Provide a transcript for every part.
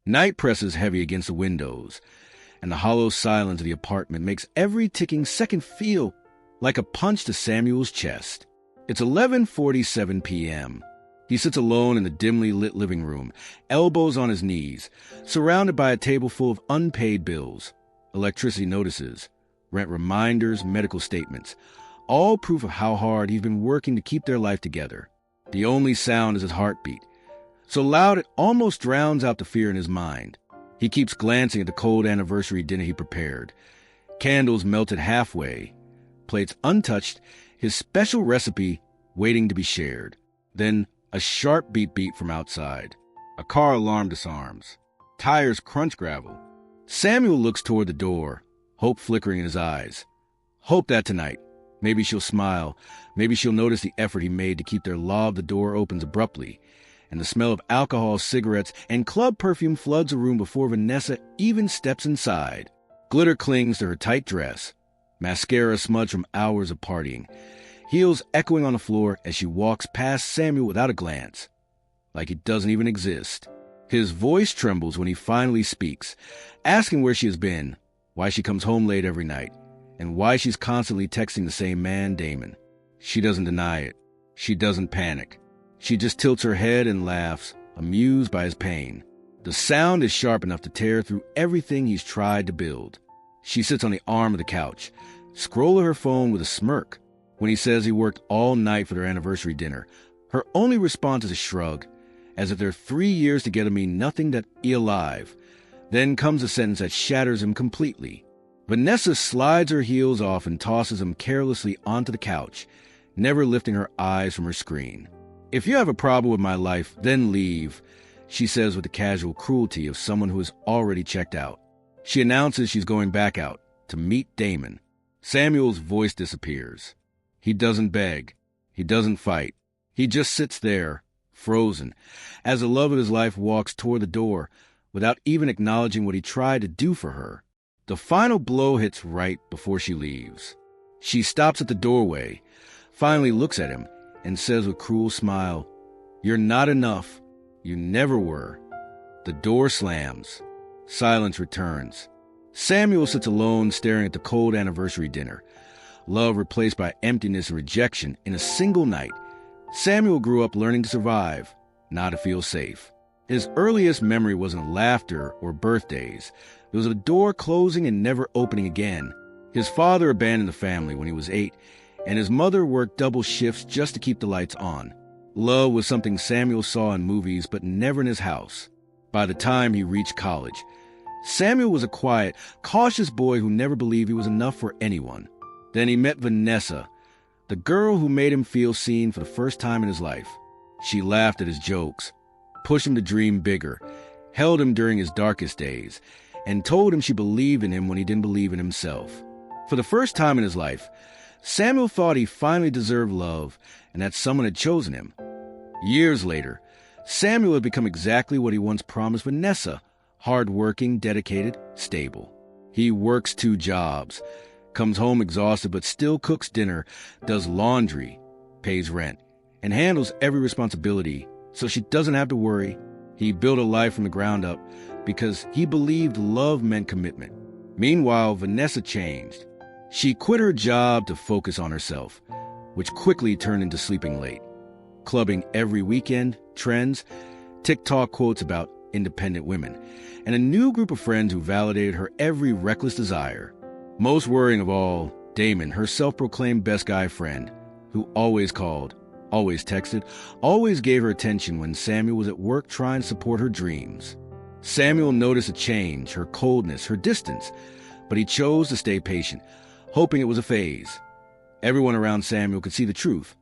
Night presses heavy against the windows, and the hollow silence of the apartment makes every ticking second feel like a punch to Samuel's chest. It's 11:47 p.m. He sits alone in the dimly lit living room, elbows on his knees, surrounded by a table full of unpaid bills, electricity notices, rent reminders, medical statements, all proof of how hard he's been working to keep their life together. The only sound is his heartbeat, so loud it almost drowns out the fear in his mind. He keeps glancing at the cold anniversary dinner he prepared. Candles melted halfway, plates untouched, his special recipe waiting to be shared. Then a sharp beep from outside. A car alarm disarms. Tires crunch gravel. Samuel looks toward the door, hope flickering in his eyes. Hope that tonight, maybe she'll smile, maybe she'll notice the effort he made to keep their law of the door opens abruptly, and the smell of alcohol, cigarettes, and club perfume floods the room before Vanessa even steps inside. Glitter clings to her tight dress, mascara smudged from hours of partying, heels echoing on the floor as she walks past Samuel without a glance, like he doesn't even exist. His voice trembles when he finally speaks, asking where she has been, why she comes home late every night, and why she's constantly texting the same man, Damon. She doesn't deny it. She doesn't panic. She just tilts her head and laughs, amused by his pain. The sound is sharp enough to tear through everything he's tried to build. She sits on the arm of the couch, scrolling her phone with a smirk. When he says he worked all night for their anniversary dinner, her only response is a shrug, as if their 3 years together mean nothing that he alive. Then comes a sentence that shatters him completely. Vanessa slides her heels off and tosses him carelessly onto the couch, never lifting her eyes from her screen. "If you have a problem with my life, then leave," she says with the casual cruelty of someone who has already checked out. She announces she's going back out to meet Damon. Samuel's voice disappears. He doesn't beg. He doesn't fight. He just sits there, frozen, as the love of his life walks toward the door, without even acknowledging what he tried to do for her. The final blow hits right before she leaves. She stops at the doorway, finally looks at him, and says with a cruel smile, "You're not enough. You never were." The door slams. Silence returns. Samuel sits alone, staring at the cold anniversary dinner. Love replaced by emptiness and rejection in a single night. Samuel grew up learning to survive, not to feel safe. His earliest memory wasn't laughter or birthdays. It was a door closing and never opening again. His father abandoned the family when he was 8, and his mother worked double shifts just to keep the lights on. Love was something Samuel saw in movies, but never in his house. By the time he reached college, Samuel was a quiet, cautious boy who never believed he was enough for anyone. Then he met Vanessa, the girl who made him feel seen for the first time in his life. She laughed at his jokes, pushed him to dream bigger, held him during his darkest days, and told him she believed in him when he didn't believe in himself. For the first time in his life, Samuel thought he finally deserved love and that someone had chosen him. Years later, Samuel had become exactly what he once promised Vanessa: hard-working, dedicated, stable. He works 2 jobs, comes home exhausted but still cooks dinner, does laundry, pays rent, and handles every responsibility so she doesn't have to worry. He built a life from the ground up because he believed love meant commitment. Meanwhile, Vanessa changed. She quit her job to focus on herself, which quickly turned into sleeping late, clubbing every weekend, trends, TikTok quotes about independent women, and a new group of friends who validated her every reckless desire. Most worrying of all, Damon, her self-proclaimed best guy friend, who always called, always texted, always gave her attention when Samuel was at work trying to support her dreams. Samuel noticed a change, her coldness, her distance, but he chose to stay patient, hoping it was a phase. Everyone around Samuel could see the truth.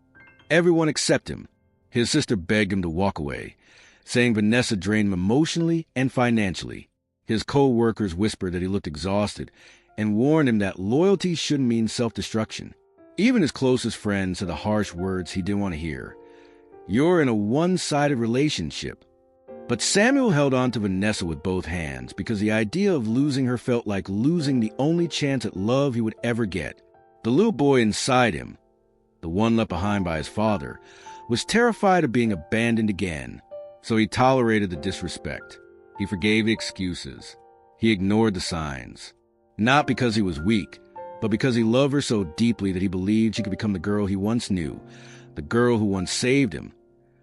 Everyone except him. His sister begged him to walk away, saying Vanessa drained him emotionally and financially. His co-workers whispered that he looked exhausted and warned him that loyalty shouldn't mean self-destruction. Even his closest friends said the harsh words he didn't want to hear. "You're in a one-sided relationship." But Samuel held on to Vanessa with both hands because the idea of losing her felt like losing the only chance at love he would ever get. The little boy inside him, the one left behind by his father, was terrified of being abandoned again, so he tolerated the disrespect. He forgave the excuses. He ignored the signs. Not because he was weak, but because he loved her so deeply that he believed she could become the girl he once knew, the girl who once saved him.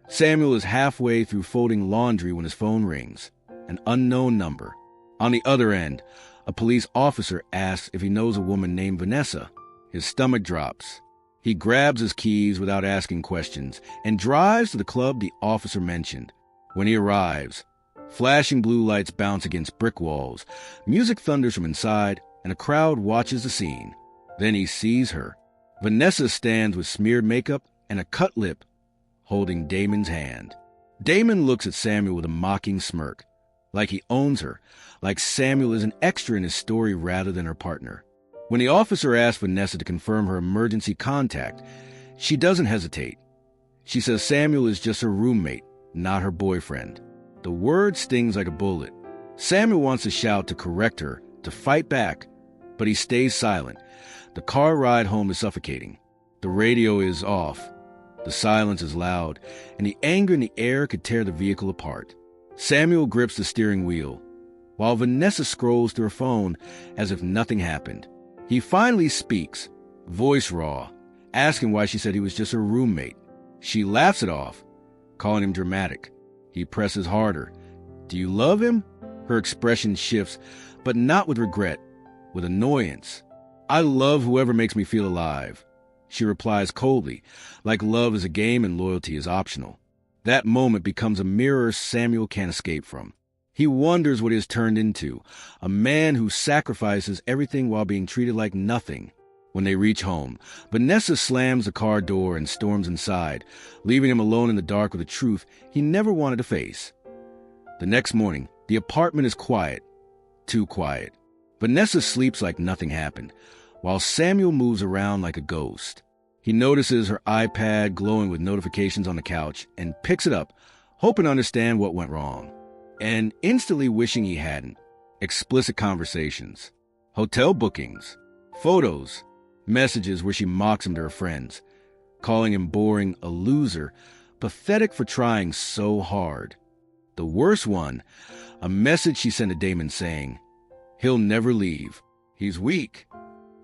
Samuel is halfway through folding laundry when his phone rings. An unknown number. On the other end, a police officer asks if he knows a woman named Vanessa. His stomach drops. He grabs his keys without asking questions and drives to the club the officer mentioned. When he arrives, flashing blue lights bounce against brick walls, music thunders from inside, and a crowd watches the scene. Then he sees her. Vanessa stands with smeared makeup and a cut lip, holding Damon's hand. Damon looks at Samuel with a mocking smirk, like he owns her, like Samuel is an extra in his story rather than her partner. When the officer asks Vanessa to confirm her emergency contact, she doesn't hesitate. She says Samuel is just her roommate, not her boyfriend. The word stings like a bullet. Samuel wants to shout to correct her, to fight back, but he stays silent. The car ride home is suffocating. The radio is off. The silence is loud, and the anger in the air could tear the vehicle apart. Samuel grips the steering wheel, while Vanessa scrolls through her phone as if nothing happened. He finally speaks, voice raw, asking why she said he was just her roommate. She laughs it off, calling him dramatic. He presses harder. Do you love him? Her expression shifts, but not with regret, with annoyance. I love whoever makes me feel alive. She replies coldly, like love is a game and loyalty is optional. That moment becomes a mirror Samuel can't escape from. He wonders what he has turned into, a man who sacrifices everything while being treated like nothing. When they reach home, Vanessa slams the car door and storms inside, leaving him alone in the dark with a truth he never wanted to face. The next morning, the apartment is quiet, too quiet. Vanessa sleeps like nothing happened, while Samuel moves around like a ghost. He notices her iPad glowing with notifications on the couch and picks it up, hoping to understand what went wrong. And instantly wishing he hadn't. Explicit conversations, hotel bookings, photos, messages where she mocks him to her friends, calling him boring, a loser, pathetic for trying so hard. The worst one, a message she sent to Damon saying, he'll never leave. He's weak.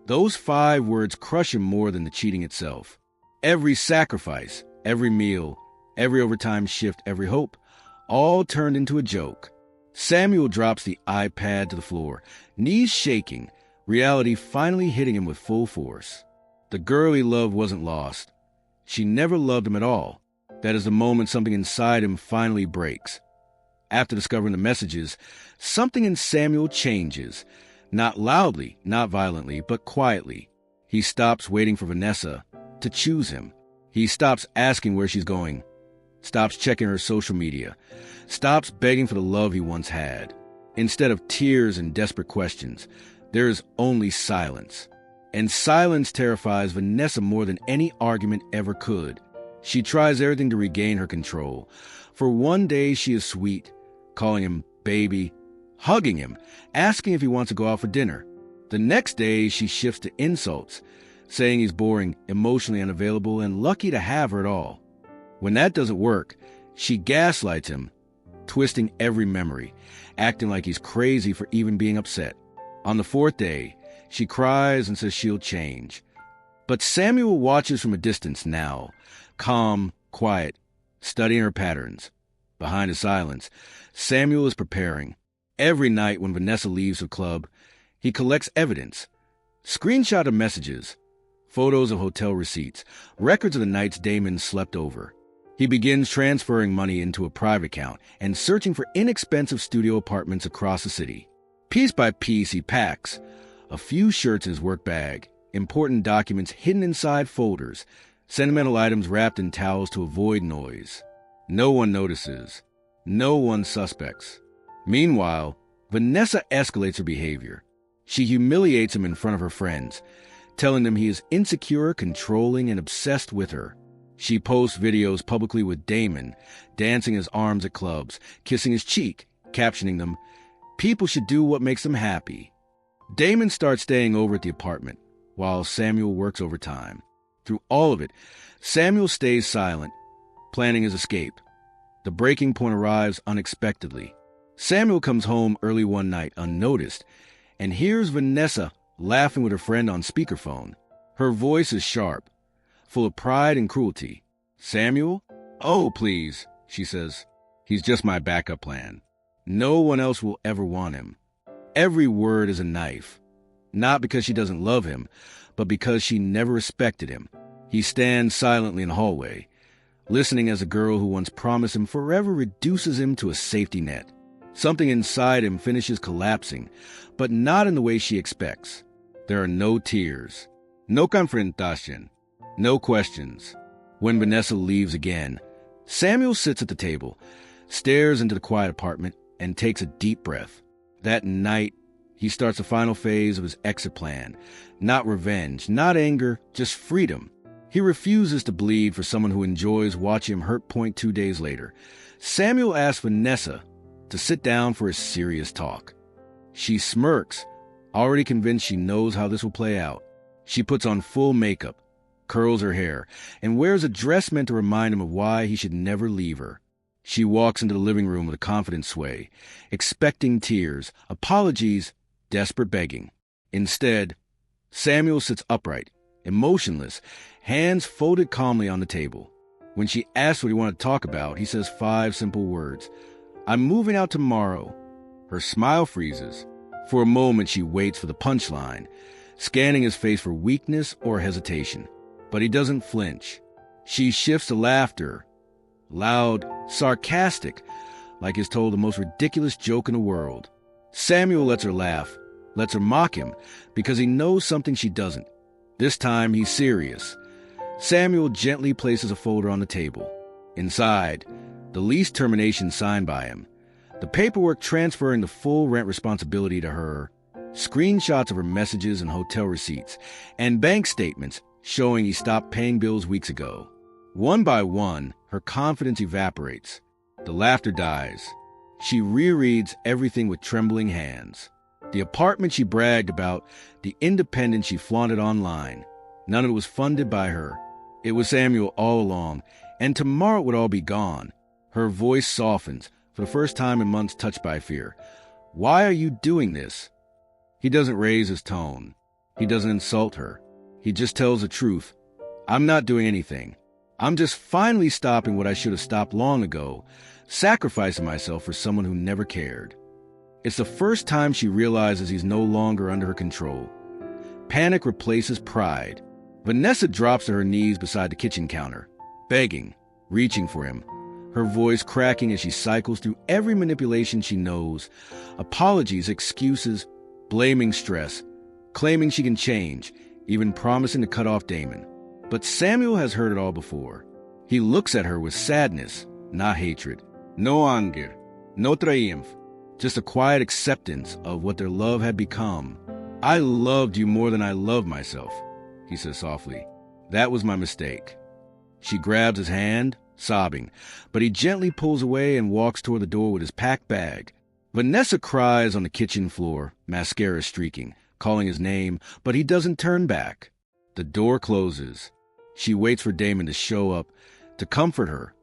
Those 5 words crush him more than the cheating itself. Every sacrifice, every meal, every overtime shift, every hope, all turned into a joke. Samuel drops the iPad to the floor, knees shaking, reality finally hitting him with full force. The girl he loved wasn't lost. She never loved him at all. That is the moment something inside him finally breaks. After discovering the messages, something in Samuel changes. Not loudly, not violently, but quietly. He stops waiting for Vanessa to choose him. He stops asking where she's going, stops checking her social media, stops begging for the love he once had. Instead of tears and desperate questions, there is only silence. And silence terrifies Vanessa more than any argument ever could. She tries everything to regain her control. For one day she is sweet, calling him baby, hugging him, asking if he wants to go out for dinner. The next day she shifts to insults, saying he's boring, emotionally unavailable, and lucky to have her at all. When that doesn't work, she gaslights him, twisting every memory, acting like he's crazy for even being upset. On the 4th day, she cries and says she'll change. But Samuel watches from a distance now, calm, quiet, studying her patterns. Behind the silence, Samuel is preparing. Every night when Vanessa leaves the club, he collects evidence. Screenshot of messages, photos of hotel receipts, records of the nights Damon slept over. He begins transferring money into a private account and searching for inexpensive studio apartments across the city. Piece by piece, he packs a few shirts in his work bag, important documents hidden inside folders, sentimental items wrapped in towels to avoid noise. No one notices. No one suspects. Meanwhile, Vanessa escalates her behavior. She humiliates him in front of her friends, telling them he is insecure, controlling, and obsessed with her. She posts videos publicly with Damon, dancing his arms at clubs, kissing his cheek, captioning them, "People should do what makes them happy." Damon starts staying over at the apartment, while Samuel works overtime. Through all of it, Samuel stays silent, planning his escape. The breaking point arrives unexpectedly. Samuel comes home early one night unnoticed and hears Vanessa laughing with her friend on speakerphone. Her voice is sharp, full of pride and cruelty. "Samuel? Oh, please," she says. "He's just my backup plan. No one else will ever want him." Every word is a knife. Not because she doesn't love him, but because she never respected him. He stands silently in the hallway, listening as a girl who once promised him forever reduces him to a safety net. Something inside him finishes collapsing, but not in the way she expects. There are no tears, no confrontation, no questions. When Vanessa leaves again, Samuel sits at the table, stares into the quiet apartment, and takes a deep breath. That night, he starts the final phase of his exit plan. Not revenge, not anger, just freedom. He refuses to bleed for someone who enjoys watching him hurt. 2 days later, Samuel asks Vanessa to sit down for a serious talk. She smirks, already convinced she knows how this will play out. She puts on full makeup, curls her hair, and wears a dress meant to remind him of why he should never leave her. She walks into the living room with a confident sway, expecting tears, apologies, desperate begging. Instead, Samuel sits upright, emotionless, hands folded calmly on the table. When she asks what he wanted to talk about, he says 5 simple words. "I'm moving out tomorrow." Her smile freezes. For a moment, she waits for the punchline, scanning his face for weakness or hesitation. But he doesn't flinch. She shifts to laughter, loud, sarcastic, like he's told the most ridiculous joke in the world. Samuel lets her laugh, lets her mock him, because he knows something she doesn't. This time, he's serious. Samuel gently places a folder on the table. Inside, the lease termination signed by him, the paperwork transferring the full rent responsibility to her, screenshots of her messages and hotel receipts, and bank statements showing he stopped paying bills weeks ago. One by one, her confidence evaporates. The laughter dies. She rereads everything with trembling hands. The apartment she bragged about, the independence she flaunted online. None of it was funded by her. It was Samuel all along, and tomorrow it would all be gone. Her voice softens, for the first time in months touched by fear. "Why are you doing this?" He doesn't raise his tone. He doesn't insult her. He just tells the truth. "I'm not doing anything. I'm just finally stopping what I should have stopped long ago, sacrificing myself for someone who never cared." It's the first time she realizes he's no longer under her control. Panic replaces pride. Vanessa drops to her knees beside the kitchen counter, begging, reaching for him, her voice cracking as she cycles through every manipulation she knows, apologies, excuses, blaming stress, claiming she can change, even promising to cut off Damon. But Samuel has heard it all before. He looks at her with sadness, not hatred. No anger, no triumph, just a quiet acceptance of what their love had become. "I loved you more than I loved myself," he says softly. "That was my mistake." She grabs his hand, sobbing, but he gently pulls away and walks toward the door with his packed bag. Vanessa cries on the kitchen floor, mascara streaking, calling his name, but he doesn't turn back. The door closes. She waits for Damon to show up, to comfort her,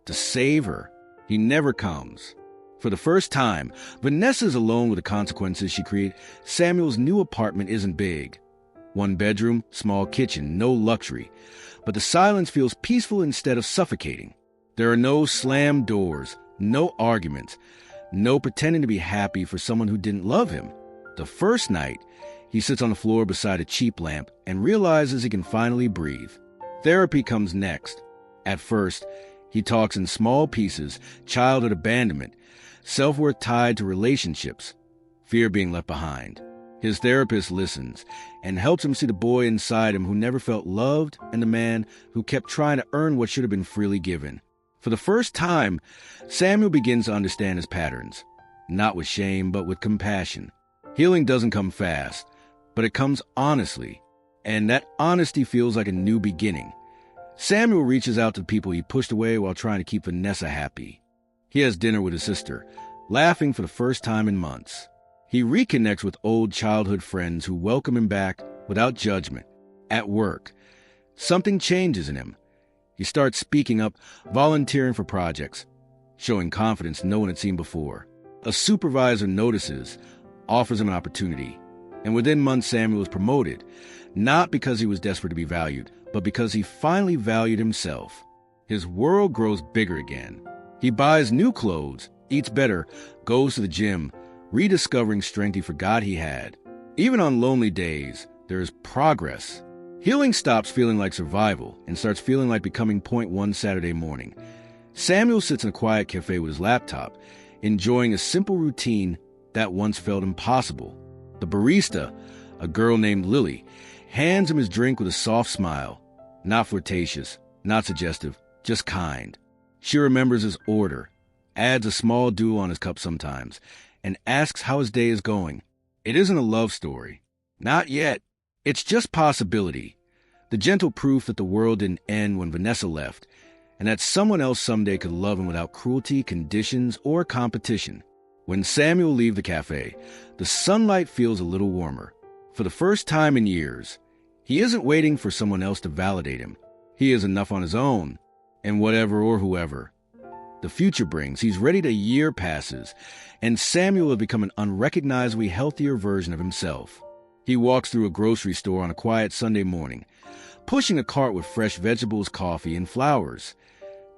to save her. He never comes. For the first time, Vanessa is alone with the consequences she created. Samuel's new apartment isn't big. 1 bedroom, small kitchen, no luxury. But the silence feels peaceful instead of suffocating. There are no slammed doors, no arguments, no pretending to be happy for someone who didn't love him. The first night, he sits on the floor beside a cheap lamp and realizes he can finally breathe. Therapy comes next. At first, he talks in small pieces, childhood abandonment, self-worth tied to relationships, fear being left behind. His therapist listens and helps him see the boy inside him who never felt loved and the man who kept trying to earn what should have been freely given. For the first time, Samuel begins to understand his patterns, not with shame, but with compassion. Healing doesn't come fast, but it comes honestly, and that honesty feels like a new beginning. Samuel reaches out to the people he pushed away while trying to keep Vanessa happy. He has dinner with his sister, laughing for the first time in months. He reconnects with old childhood friends who welcome him back without judgment. At work, something changes in him. He starts speaking up, volunteering for projects, showing confidence no one had seen before. A supervisor notices, offers him an opportunity, and within months Samuel is promoted, not because he was desperate to be valued, but because he finally valued himself. His world grows bigger again. He buys new clothes, eats better, goes to the gym, rediscovering strength he forgot he had. Even on lonely days, there is progress. Healing stops feeling like survival and starts feeling like becoming point one Saturday morning. Samuel sits in a quiet cafe with his laptop, enjoying a simple routine that once felt impossible. The barista, a girl named Lily, hands him his drink with a soft smile. Not flirtatious, not suggestive, just kind. She remembers his order, adds a small dew on his cup sometimes, and asks how his day is going. It isn't a love story. Not yet. It's just possibility. The gentle proof that the world didn't end when Vanessa left, and that someone else someday could love him without cruelty, conditions, or competition. When Samuel leaves the cafe, the sunlight feels a little warmer. For the first time in years, he isn't waiting for someone else to validate him. He is enough on his own, and whatever or whoever the future brings, he's ready. A year passes, and Samuel has become an unrecognizably healthier version of himself. He walks through a grocery store on a quiet Sunday morning, pushing a cart with fresh vegetables, coffee, and flowers.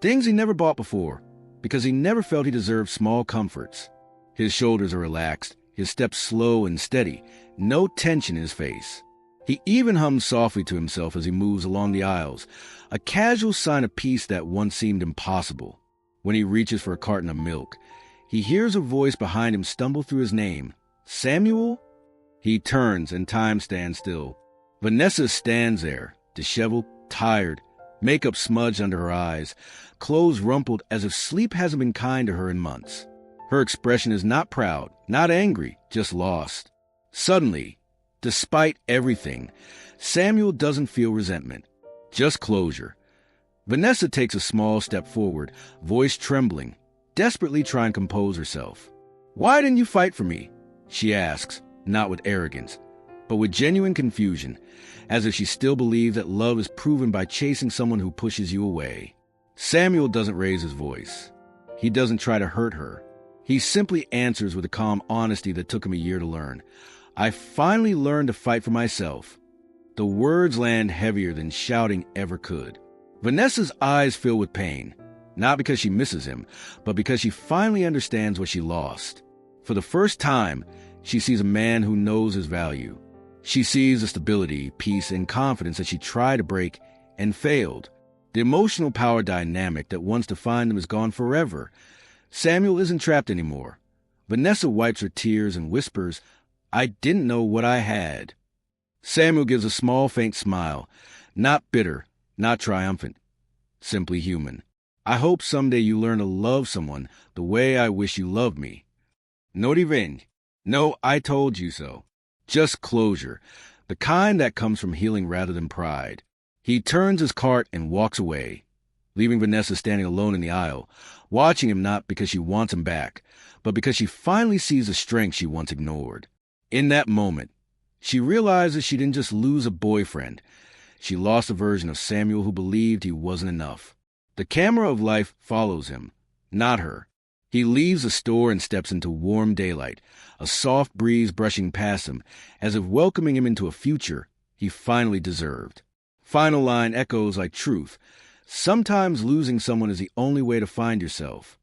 Things he never bought before, because he never felt he deserved small comforts. His shoulders are relaxed, his steps slow and steady, no tension in his face. He even hums softly to himself as he moves along the aisles, a casual sign of peace that once seemed impossible. When he reaches for a carton of milk, he hears a voice behind him stumble through his name. Samuel? He turns and time stands still. Vanessa stands there, disheveled, tired, makeup smudged under her eyes, clothes rumpled as if sleep hasn't been kind to her in months. Her expression is not proud, not angry, just lost. Suddenly, despite everything, Samuel doesn't feel resentment, just closure. Vanessa takes a small step forward, voice trembling, desperately trying to compose herself. "Why didn't you fight for me?" she asks, not with arrogance, but with genuine confusion, as if she still believes that love is proven by chasing someone who pushes you away. Samuel doesn't raise his voice. He doesn't try to hurt her. He simply answers with a calm honesty that took him a year to learn. "I finally learned to fight for myself." The words land heavier than shouting ever could. Vanessa's eyes fill with pain, not because she misses him, but because she finally understands what she lost. For the first time, she sees a man who knows his value. She sees the stability, peace, and confidence that she tried to break and failed. The emotional power dynamic that once defined them is gone forever. Samuel isn't trapped anymore. Vanessa wipes her tears and whispers, "I didn't know what I had." Samuel gives a small, faint smile, not bitter, not triumphant, simply human. "I hope someday you learn to love someone the way I wish you loved me." No revenge. No, I told you so. Just closure, the kind that comes from healing rather than pride. He turns his cart and walks away, leaving Vanessa standing alone in the aisle, watching him not because she wants him back, but because she finally sees the strength she once ignored. In that moment, she realizes she didn't just lose a boyfriend. She lost a version of Samuel who believed he wasn't enough. The camera of life follows him, not her. He leaves the store and steps into warm daylight, a soft breeze brushing past him, as if welcoming him into a future he finally deserved. Final line echoes like truth. Sometimes losing someone is the only way to find yourself.